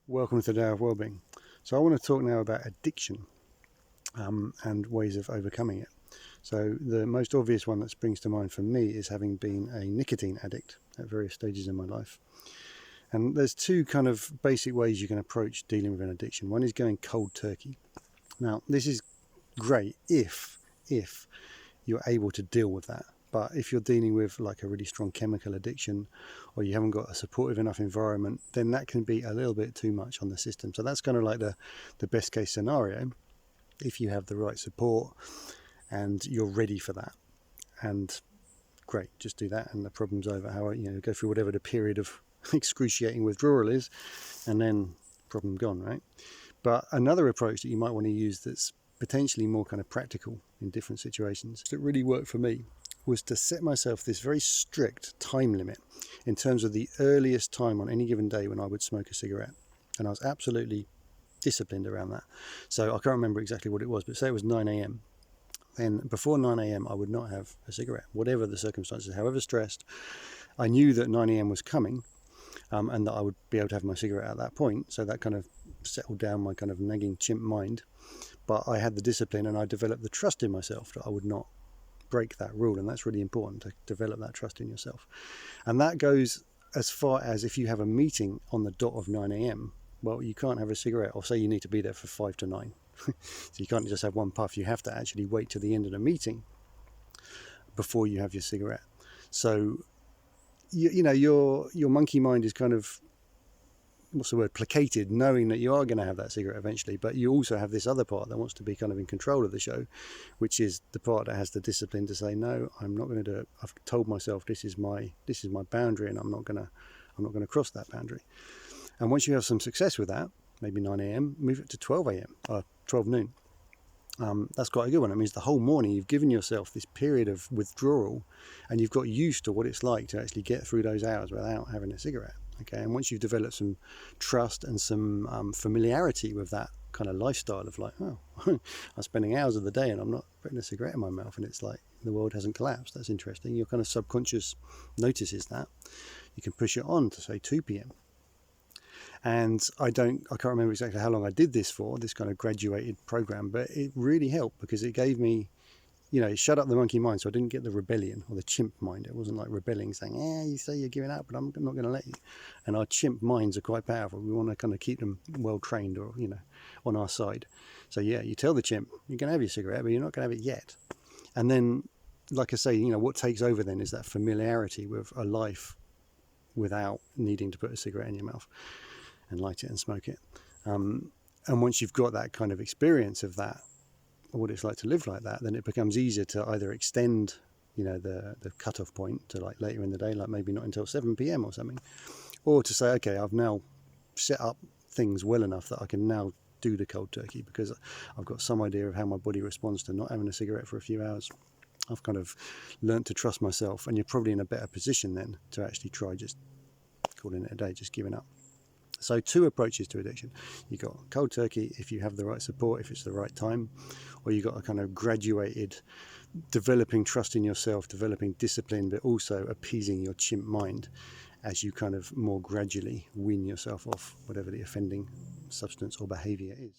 Welcome to the Day of Wellbeing. So I want to talk now about addiction and ways of overcoming it. So the most obvious one that springs to mind for me is having been a nicotine addict at various stages in my life. And there's two kind of basic ways you can approach dealing with an addiction. One is going cold turkey. Now, this is great if you're able to deal with that. But if you're dealing with like a really strong chemical addiction, or you haven't got a supportive enough environment, then that can be a little bit too much on the system. So that's kind of like the best case scenario if you have the right support and you're ready for that. And great, just do that and the problem's over. Go through whatever the period of excruciating withdrawal is, and then problem gone, right? But another approach that you might want to use that's potentially more kind of practical in different situations that really worked for me was to set myself this very strict time limit in terms of the earliest time on any given day when I would smoke a cigarette. And I was absolutely disciplined around that. So I can't remember exactly what it was, but say it was 9 a.m. Then before 9 a.m. I would not have a cigarette, whatever the circumstances, however stressed. I knew that 9 a.m. was coming and that I would be able to have my cigarette at that point. So that kind of settled down my kind of nagging chimp mind. But I had the discipline and I developed the trust in myself that I would not break that rule, and that's really important, to develop that trust in yourself. And that goes as far as if you have a meeting on the dot of 9 a.m. well, you can't have a cigarette, or say you need to be there for 5 to 9 so you can't just have one puff. You have to actually wait to the end of the meeting before you have your cigarette. So your monkey mind is kind of, placated, knowing that you are going to have that cigarette eventually. But you also have this other part that wants to be kind of in control of the show, which is the part that has the discipline to say, no, I'm not going to do it. I've told myself this is my boundary, and I'm not going to cross that boundary. And once you have some success with that, maybe 9 a.m, move it to 12 a.m, 12 noon. That's quite a good one. It means the whole morning you've given yourself this period of withdrawal, and you've got used to what it's like to actually get through those hours without having a cigarette. Okay, and once you've developed some trust and some familiarity with that kind of lifestyle of like, oh, I'm spending hours of the day and I'm not putting a cigarette in my mouth, and it's like the world hasn't collapsed. That's interesting. Your kind of subconscious notices that. You can push it on to say 2 p.m. And I can't remember exactly how long I did this for, this kind of graduated program, but it really helped because it gave me, it shut up the monkey mind, so I didn't get the rebellion or the chimp mind. It wasn't like rebelling, saying, you say you're giving up, but I'm not going to let you. And our chimp minds are quite powerful. We want to kind of keep them well trained, or, on our side. So yeah, you tell the chimp, you're going to have your cigarette, but you're not going to have it yet. And then, like I say, what takes over then is that familiarity with a life without needing to put a cigarette in your mouth and light it and smoke it. And once you've got that kind of experience of that, what it's like to live like that, then it becomes easier to either extend, the cutoff point to like later in the day, like maybe not until 7 p.m. or something, or to say, okay, I've now set up things well enough that I can now do the cold turkey because I've got some idea of how my body responds to not having a cigarette for a few hours. I've kind of learned to trust myself, and you're probably in a better position then to actually try just calling it a day, just giving up. So 2 approaches to addiction. You've got cold turkey if you have the right support, if it's the right time, or you've got a kind of graduated developing trust in yourself, developing discipline, but also appeasing your chimp mind as you kind of more gradually wean yourself off whatever the offending substance or behavior is.